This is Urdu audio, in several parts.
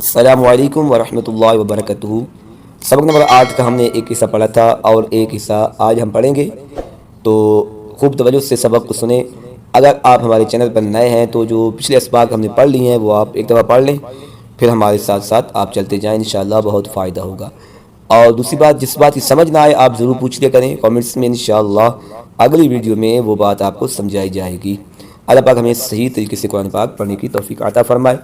السلام علیکم ورحمۃ اللہ وبرکاتہ۔ سبق نمبر 8 کا ہم نے ایک حصہ پڑھا تھا اور ایک حصہ آج ہم پڑھیں گے، تو خوب توجہ سے سبق کو سنیں۔ اگر آپ ہمارے چینل پر نئے ہیں تو جو پچھلے اسباق ہم نے پڑھ لی ہیں وہ آپ ایک دفعہ پڑھ لیں، پھر ہمارے ساتھ ساتھ آپ چلتے جائیں، انشاءاللہ بہت فائدہ ہوگا۔ اور دوسری بات، جس بات کی سمجھ نہ آئے آپ ضرور پوچھ لیا کریں کامنٹس میں، انشاءاللہ اگلی ویڈیو میں وہ بات آپ کو سمجھائی جائے گی۔ اللہ پاک ہمیں صحیح طریقے سے قرآن پاک پڑھنے کی توفیق عطا فرمائے۔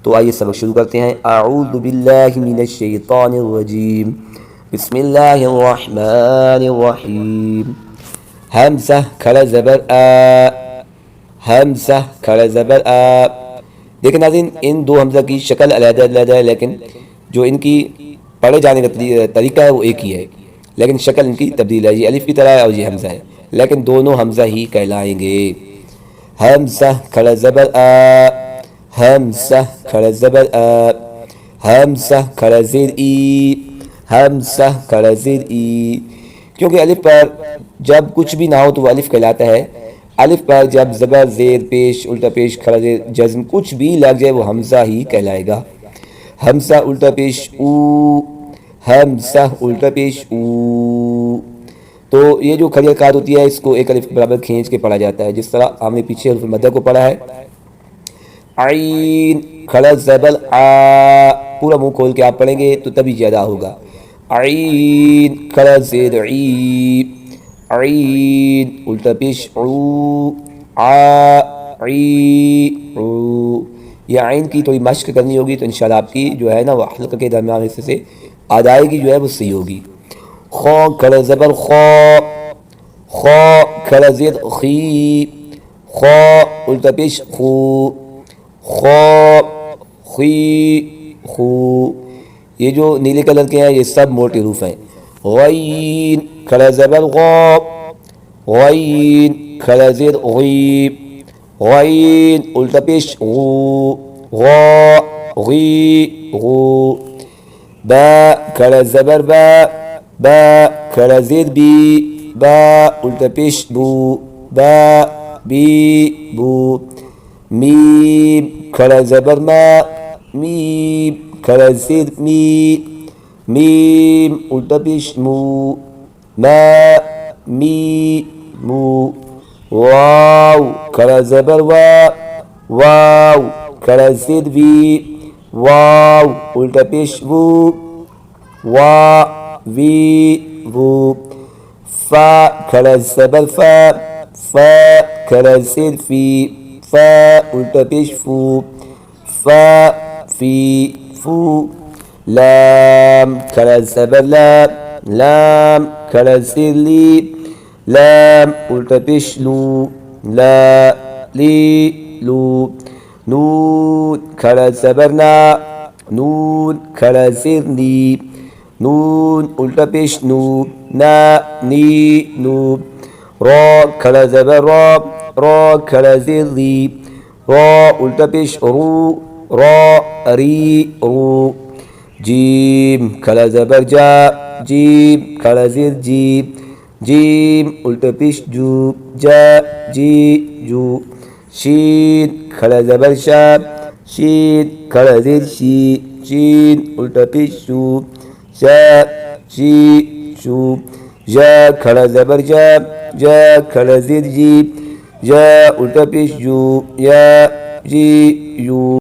تو آئیے سبق شروع کرتے ہیں۔ اعوذ باللہ من الشیطان الرجیم، بسم اللہ الرحمن الرحیم۔ حمزہ کھڑا زبر آ، حمزہ کھڑا زبر آ۔ دیکھیں ناظرین، ان دو حمزہ کی شکل علیحدہ علیحدہ ہے، لیکن جو ان کی پڑھے جانے کا طریقہ ہے وہ ایک ہی ہے، لیکن شکل ان کی تبدیل ہے۔ یہ الف کی طرح ہے اور یہ حمزہ ہے، لیکن دونوں حمزہ ہی کہلائیں گے۔ حمزہ کھڑا زبر آ، حمزہ کھڑا زبر آ، حمزہ کھڑا زیر ای، حمزہ کھڑا زیر ای۔ کیونکہ الف پر جب کچھ بھی نہ ہو تو وہ الف کہلاتا ہے۔ الف پر جب زبر، زیر، پیش، الٹا پیش، کھڑا زیر، جزم کچھ بھی لگ جائے وہ حمزہ ہی کہلائے گا۔ حمزہ الٹا پیش او، حمزہ الٹا پیش او۔ تو یہ جو کھڑی حرکات ہوتی ہے اس کو ایک الف کے برابر کھینچ کے پڑھا جاتا ہے، جس طرح ہم نے پیچھے حروف مدہ کو پڑھا ہے۔ عین کھڑا زبر آ، پورا منہ کھول کے آپ پڑھیں گے تو تبھی زیادہ ہوگا۔ عین کھڑا زیر عی، عین الٹا پیش عو، آ عی عو۔ یہ عین کی تھوڑی مشق کرنی ہوگی تو انشاءاللہ آپ کی جو ہے نا وہ حلق کے درمیان حصے سے ادائیگی جو ہے وہ صحیح ہوگی۔ خو کھڑا زبر خو، خو کھڑا زیر خی، خو الٹا پیش خو، خو خی خو۔ یہ جو نیلے کلر کے ہیں یہ سب موٹے حروف ہیں۔ غین کھڑا زبر غو، غین کھڑا زیر غی، غین الٹا پیش غو، غو غی غو۔ با کھڑا زبر با، با کھڑا زیر بی، با الٹا پیش بو، با بی بو۔ میم کھڑا زبر ما، میم کھڑا زیر می، میم الٹا پیش مو، ما می مو۔ واو کھڑا زبر وا، واو کھڑا زیر وی، واو الٹا پیش وو، وا وی وو۔ فا کھڑا زبر فا، فا کھڑا زیر فی، فا الٹا پیش فو، فا فی فو۔ لام کھڑا زبر لا، لام کھڑا زیر لی، لام الٹا پیش لو، لا لی لو۔ نون کھڑا زبر نا، نون کھڑا زیر نی، نون الٹا پیش نو، نا نی نو۔ را کھڑا زبر را، را کھڑا زیر ری، را الٹا پیش رو، را ری رو۔ جیم کھڑا زبر جا، جیم کھڑا زیر جی، جیم الٹا پیش جو، جا جی جو۔ شین کھڑا زبر شا، شین کھڑا زیر شی، شین الٹا پیش شو، شا شی شو۔ جا کھڑا زبر جا، جا کھڑا زیر جی، جا الٹا پیش جو، یا جی یو۔